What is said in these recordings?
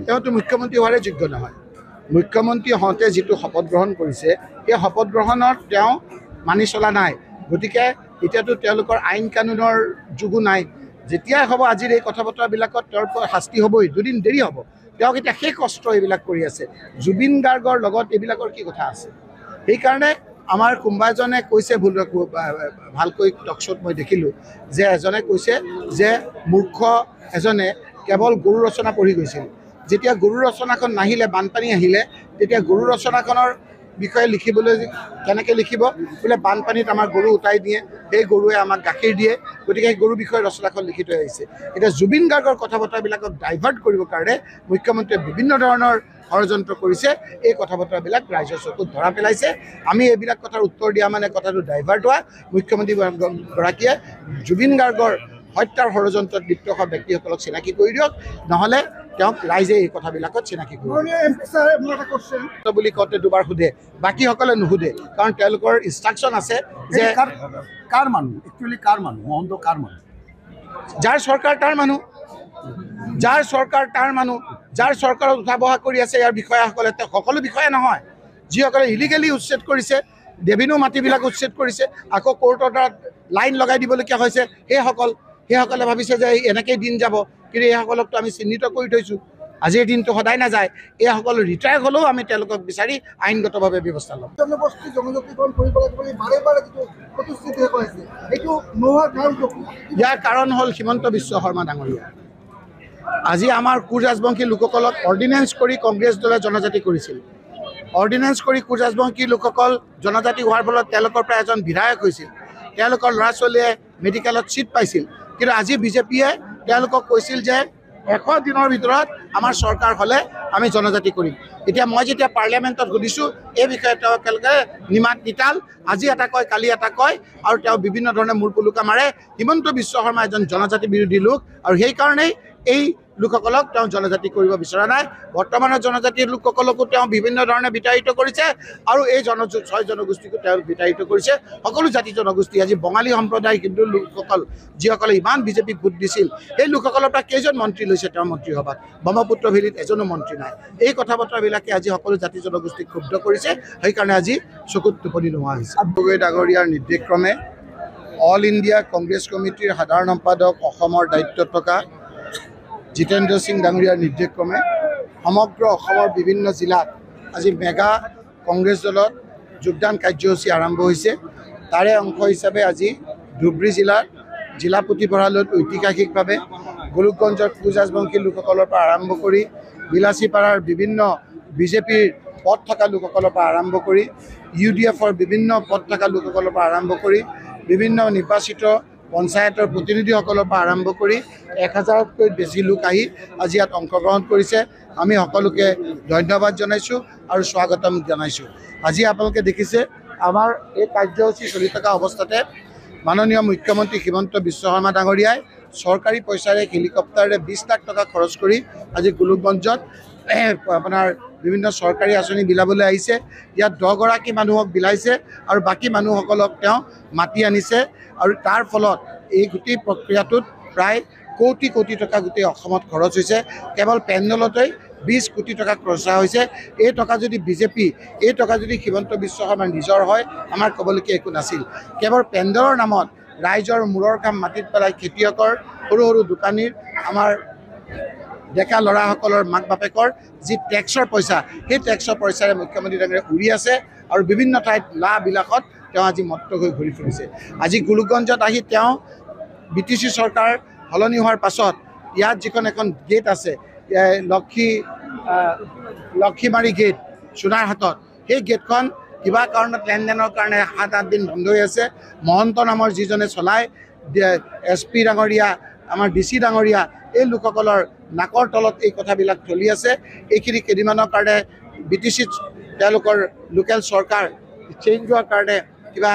তেওঁতো মুখ্যমন্ত্ৰী হোৱাৰে যোগ্য নহয়। মুখ্যমন্ত্ৰী হওঁতে যিটো শপত গ্ৰহণ কৰিছে সেই শপত গ্ৰহণত তেওঁ মানি চলা নাই। গতিকে এতিয়াতো তেওঁলোকৰ আইন কানুনৰ যুগো নাই। যেতিয়াই হ'ব আজিৰ এই কথা বতৰাবিলাকত তেওঁৰ শাস্তি হ'বই, দুদিন দেৰি হ'ব। তেওঁক এতিয়া সেই কষ্ট এইবিলাক কৰি আছে। জুবিন গাৰ্গৰ লগত এইবিলাকৰ কি কথা আছে? সেইকাৰণে আমাৰ কোনোবা এজনে কৈছে ভালকৈ টকশ্ব'ত মই দেখিলোঁ যে এজনে কৈছে যে মূৰ্খ এজনে কেৱল গুৰু ৰচনা পঢ়ি গৈছিল। যেতিয়া গুৰু ৰচনাখন নাহিলে, বানপানী আহিলে, তেতিয়া গুৰু ৰচনাখনৰ বিষয়ে লিখিবলৈ কেনেকৈ লিখিব? বোলে বানপানীত আমাৰ গৰু উটাই দিয়ে, সেই গৰুৱে আমাক গাখীৰ দিয়ে, গতিকে সেই গৰুৰ বিষয়ে ৰচনাখন লিখি থৈ আহিছে। এতিয়া জুবিন গাৰ্গৰ কথা বতৰাবিলাকক ডাইভাৰ্ট কৰিবৰ কাৰণে মুখ্যমন্ত্ৰীয়ে বিভিন্ন ধৰণৰ ষড়যন্ত্ৰ কৰিছে। এই কথা বতৰাবিলাক ৰাইজৰ চকুত ধৰা পেলাইছে। আমি এইবিলাক কথাৰ উত্তৰ দিয়া মানে কথাটো ডাইভাৰ্ট হোৱা। মুখ্যমন্ত্ৰীগৰাকীয়ে জুবিন গাৰ্গৰ হত্যাৰ ষড়যন্ত্ৰত লিপ্ত হোৱা ব্যক্তিসকলক চিনাকি কৰি দিয়ক, নহ'লে তেওঁক ৰাইজে এই কথাবিলাকত চিনাকি কৰিব বুলি কওঁতে দুবাৰ সোধে, বাকীসকলে নুসুধে, কাৰণ তেওঁলোকৰ ইনষ্ট্ৰাকশ্যন আছে যে কাৰ মানুহ, একচুৱেলি কাৰ মানুহ, মহন্ত কাৰ মানুহ? যাৰ চৰকাৰ তাৰ মানুহ, যাৰ চৰকাৰ তাৰ মানুহ, যাৰ চৰকাৰত উঠা বহা কৰি আছে ইয়াৰ বিষয়াসকলে। তেওঁ সকলো বিষয়া নহয়, যিসকলে ইলিগেলি উচ্ছেদ কৰিছে, দেৱীনো মাটিবিলাক উচ্ছেদ কৰিছে, আকৌ কোৰ্টৰ দ্বাৰা লাইন লগাই দিবলগীয়া হৈছে। সেইসকলে ভাবিছে যে এনেকেই দিন যাব, কিন্তু এইসকলকতো আমি চিহ্নিত কৰি থৈছোঁ। আজিৰ দিনটো সদায় নাযায়। এইসকল ৰিটায়াৰ হ'লেও আমি তেওঁলোকক বিচাৰি আইনগতভাৱে ব্যৱস্থা ল'ম। জনগোষ্ঠী জনজাতিকৰণ কৰিব লাগিব বুলি বাৰে বাৰে যিটো প্ৰতিশ্ৰুতি হৈছে, এইটো নোহোৱাৰ কাৰণটো কি? ইয়াৰ কাৰণ হ'ল হিমন্ত বিশ্ব শৰ্মা ডাঙৰীয়া। আজি আমাৰ কোচ ৰাজবংশী লোকসকলক অৰ্ডিনেঞ্চ কৰি কংগ্ৰেছ দলে জনজাতি কৰিছিল। অৰ্ডিনেঞ্চ কৰি কোচ ৰাজবংশী লোকসকল জনজাতি হোৱাৰ ফলত তেওঁলোকৰ পৰা এজন বিধায়ক হৈছিল। তেওঁলোকৰ ল'ৰা ছোৱালীয়ে মেডিকেলত ছিট পাইছিল। কিন্তু আজি বিজেপিয়ে তেওঁলোকক কৈছিল যে 100 দিনৰ ভিতৰত আমাৰ চৰকাৰ হ'লে আমি জনজাতি কৰিম। এতিয়া মই যেতিয়া পাৰ্লিয়ামেণ্টত সুধিছোঁ এই বিষয়ে তেওঁলোকে নিমাত নিতাল, আজি এটা কয়, কালি এটা কয়, আৰু তেওঁ বিভিন্ন ধৰণে মূৰ পুলুকা মাৰে। হিমন্ত বিশ্ব শৰ্মা এজন জনজাতি বিৰোধী লোক, আৰু সেইকাৰণেই এই লোকসকলক তেওঁ জনজাতি কৰিব বিচৰা নাই। বৰ্তমানৰ জনজাতিৰ লোকসকলকো তেওঁ বিভিন্ন ধৰণে বিতাড়িত কৰিছে, আৰু এই 6 জনগোষ্ঠীকো তেওঁ বিতাড়িত কৰিছে। সকলো জাতি জনগোষ্ঠী, আজি বঙালী সম্প্ৰদায় হিন্দু লোকসকল যিসকলে ইমান বিজেপিক ভোট দিছিল, এই লোকসকলৰ পৰা কেইজন মন্ত্ৰী লৈছে তেওঁৰ মন্ত্ৰীসভাত? ব্ৰহ্মপুত্ৰ ভেলীত এজনো মন্ত্ৰী নাই। এই কথা বতৰাবিলাকে আজি সকলো জাতি জনগোষ্ঠীক ক্ষুব্ধ কৰিছে। সেইকাৰণে আজি চকুত টোপনি নোহোৱা হৈছে। গগৈ ডাঙৰীয়াৰ নিৰ্দেশক্ৰমে অল ইণ্ডিয়া কংগ্ৰেছ কমিটিৰ সাধাৰণ সম্পাদক অসমৰ দায়িত্বত থকা জিতেন্দ্ৰ সিং ডাঙৰীয়াৰ নিৰ্দেশক্ৰমে সমগ্ৰ অসমৰ বিভিন্ন জিলাত আজি মেগা কংগ্ৰেছ দলত যোগদান কাৰ্যসূচী আৰম্ভ হৈছে। তাৰে অংশ হিচাপে আজি ধুবুৰী জিলাৰ জিলা পুথিভঁৰালত ঐতিহাসিকভাৱে গোলোকগঞ্জৰ কোচ ৰাজবংশী লোকসকলৰ পৰা আৰম্ভ কৰি বিলাচীপাৰাৰ বিভিন্ন বিজেপিৰ পদ থকা লোকসকলৰ পৰা আৰম্ভ কৰি UDFৰ বিভিন্ন পদ থকা লোকসকলৰ পৰা আৰম্ভ কৰি বিভিন্ন নিৰ্বাচিত পঞ্চায়তৰ প্ৰতিনিধিসকলৰ পৰা আৰম্ভ কৰি 1000তকৈ বেছি লোক আহি আজি ইয়াত অংশগ্ৰহণ কৰিছে। আমি সকলোকে ধন্যবাদ জনাইছোঁ আৰু স্বাগতম জনাইছোঁ। আজি আপোনালোকে দেখিছে আমাৰ এই কাৰ্যসূচী চলি থকা অৱস্থাতে মাননীয় মুখ্যমন্ত্ৰী হিমন্ত বিশ্ব শৰ্মা ডাঙৰীয়াই চৰকাৰী পইচাৰে হেলিকপ্টাৰেৰে 20 লাখ টকা খৰচ কৰি আজি গোলোকগঞ্জত আপোনাৰ বিভিন্ন চৰকাৰী আঁচনি বিলাবলৈ আহিছে। ইয়াত 10 গৰাকী মানুহক বিলাইছে আৰু বাকী মানুহসকলক তেওঁ মাতি আনিছে, আৰু তাৰ ফলত এই গোটেই প্ৰক্ৰিয়াটোত প্ৰায় কোটি কোটি টকা গোটেই অসমত খৰচ হৈছে। কেৱল পেণ্ডেলতেই 20 কোটি টকা খৰচা হৈছে। এই টকা যদি বিজেপি, এই টকা যদি হিমন্ত বিশ্ব শৰ্মাৰ নিজৰ হয়, আমাৰ ক'বলগীয়া একো নাছিল। কেৱল পেণ্ডেলৰ নামত ৰাইজৰ মূৰৰ কাম মাটিত পেলাই খেতিয়কৰ, সৰু সৰু দোকানীৰ, আমাৰ ডেকা ল'ৰাসকলৰ মাক বাপেকৰ যি টেক্সৰ পইচা, সেই টেক্সৰ পইচাৰে মুখ্যমন্ত্ৰী ডাঙৰীয়া উৰি আছে, আৰু বিভিন্ন ঠাইত লাহ বিলাসত তেওঁ আজি মত্ত হৈ ঘূৰি ফুৰিছে। আজি গোলোকগঞ্জত আহি তেওঁ BTC চৰকাৰ সলনি হোৱাৰ পাছত ইয়াত যিখন এখন গেট আছে, লক্ষীমাৰী গেট সোণাৰহাটত, সেই গেটখন কিবা কাৰণত লেনদেনৰ কাৰণে 7-8 দিন বন্ধ হৈ আছে। মহন্ত নামৰ যিজনে চলায়, SP ডাঙৰীয়া, আমাৰ DC ডাঙৰীয়া, এই লোকসকলৰ নাকৰ তলত এই কথাবিলাক চলি আছে। এইখিনি কেইদিনমানৰ কাৰণে BTCত তেওঁলোকৰ লোকেল চৰকাৰ চেঞ্জ হোৱাৰ কাৰণে কিবা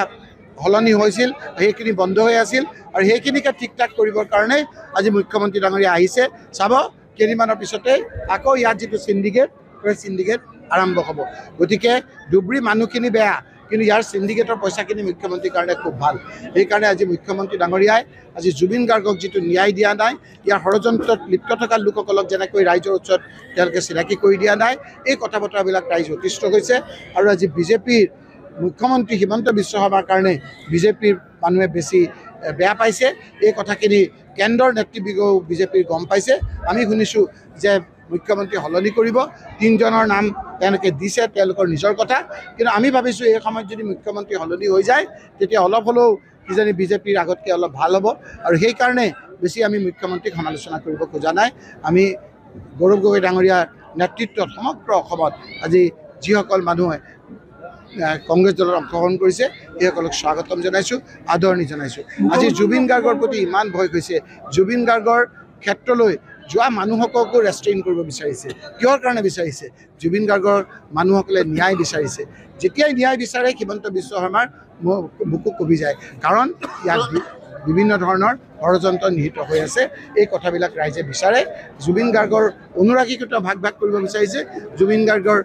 সলনি হৈছিল, সেইখিনি বন্ধ হৈ আছিল, আৰু সেইখিনিকে ঠিক ঠাক কৰিবৰ কাৰণে আজি মুখ্যমন্ত্ৰী ডাঙৰীয়া আহিছে। চাব কেইদিনমানৰ পিছতে আকৌ ইয়াত যিটো চিণ্ডিকেট, সেই চিণ্ডিকেট আৰম্ভ হ'ব। গতিকে ধুবুৰী মানুহখিনি বেয়া, কিন্তু ইয়াৰ চিণ্ডিকেটৰ পইচাখিনি মুখ্যমন্ত্ৰীৰ কাৰণে খুব ভাল। সেইকাৰণে আজি মুখ্যমন্ত্ৰী ডাঙৰীয়াই আজি জুবিন গাৰ্গক যিটো ন্যায় দিয়া নাই, ইয়াৰ ষড়যন্ত্ৰত লিপ্ত থকা লোকসকলক যেনেকৈ ৰাইজৰ ওচৰত তেওঁলোকে চিনাকি কৰি দিয়া নাই, এই কথা বতৰাবিলাক ৰাইজ অতিষ্ঠ হৈছে। আৰু আজি বিজেপিৰ মুখ্যমন্ত্ৰী হিমন্ত বিশ্ব শৰ্মাৰ কাৰণে বিজেপিৰ মানুহে বেছি বেয়া পাইছে। এই কথাখিনি কেন্দ্ৰৰ নেতৃবৃন্দও বিজেপিৰ গম পাইছে। আমি শুনিছোঁ যে মুখ্যমন্ত্ৰী সলনি কৰিব, 3 জনৰ নাম তেওঁলোকে দিছে, তেওঁলোকৰ নিজৰ কথা। কিন্তু আমি ভাবিছোঁ এই সময়ত যদি মুখ্যমন্ত্ৰী সলনি হৈ যায় তেতিয়া অলপ হ'লেও কিজানি বিজেপিৰ আগতকৈ অলপ ভাল হ'ব। আৰু সেইকাৰণে বেছি আমি মুখ্যমন্ত্ৰীক সমালোচনা কৰিব খোজা নাই। আমি গৌৰৱ গগৈ ডাঙৰীয়াৰ নেতৃত্বত সমগ্ৰ অসমত আজি যিসকল মানুহে কংগ্ৰেছ দলত অংশগ্ৰহণ কৰিছে সেইসকলক স্বাগতম জনাইছোঁ, আদৰণি জনাইছোঁ। আজি জুবিন গাৰ্গৰ প্ৰতি ইমান ভয় হৈছে, জুবিন গাৰ্গৰ ক্ষেত্ৰলৈ যোৱা মানুহসকলকো ৰেষ্ট্ৰেইন কৰিব বিচাৰিছে। কিহৰ কাৰণে বিচাৰিছে? জুবিন গাৰ্গৰ মানুহসকলে ন্যায় বিচাৰিছে। যেতিয়াই ন্যায় বিচাৰে হিমন্ত বিশ্ব শৰ্মাৰ বুকু কবি যায়, কাৰণ ইয়াত বিভিন্ন ধৰণৰ ষড়যন্ত্ৰ নিহিত হৈ আছে। এই কথাবিলাক ৰাইজে বিচাৰে। জুবিন গাৰ্গৰ অনুৰাগীকতা ভাগ ভাগ কৰিব বিচাৰিছে, জুবিন গাৰ্গৰ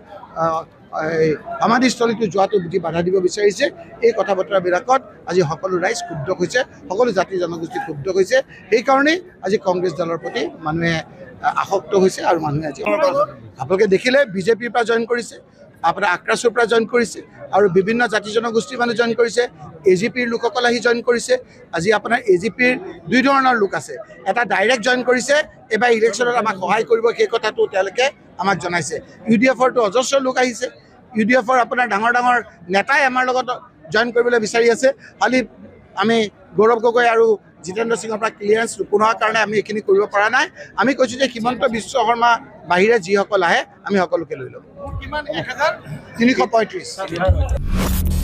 সমাধিস্থলীটো যোৱাটো বুজি বাধা দিব বিচাৰিছে। এই কথা বতৰাবিলাকত আজি সকলো ৰাইজ ক্ষুব্ধ হৈছে, সকলো জাতি জনগোষ্ঠী ক্ষুব্ধ হৈছে। সেইকাৰণেই আজি কংগ্ৰেছ দলৰ প্ৰতি মানুহে আসক্ত হৈছে। আৰু মানুহে আজি আপোনালোকে দেখিলে বিজেপিৰ পৰা জইন কৰিছে, আপোনাৰ আক্ৰাছৰ পৰা জইন কৰিছে, আৰু বিভিন্ন জাতি জনগোষ্ঠীৰ মানুহ জইন কৰিছে। AGPৰ লোকসকল আহি জইন কৰিছে। আজি আপোনাৰ AGPৰ 2 ধৰণৰ লোক আছে। এটা ডাইৰেক্ট জইন কৰিছে, এবাৰ ইলেকশ্যনত আমাক সহায় কৰিব, সেই কথাটো তেওঁলোকে আমাক জনাইছে। UDFৰটো অজস্ৰ লোক আহিছে। UDFৰ আপোনাৰ ডাঙৰ ডাঙৰ নেতাই আমাৰ লগত জইন কৰিবলৈ বিচাৰি আছে। খালি আমি গৌৰৱ গগৈ আৰু জিতেন্দ্ৰ সিঙৰ পৰা ক্লিয়াৰেঞ্চ নোপোৱাৰ কাৰণে আমি এইখিনি কৰিব পৰা নাই। আমি কৈছোঁ যে হিমন্ত বিশ্ব শৰ্মা বাহিৰে যিসকল আহে আমি সকলোকে লৈ ল'ম। 335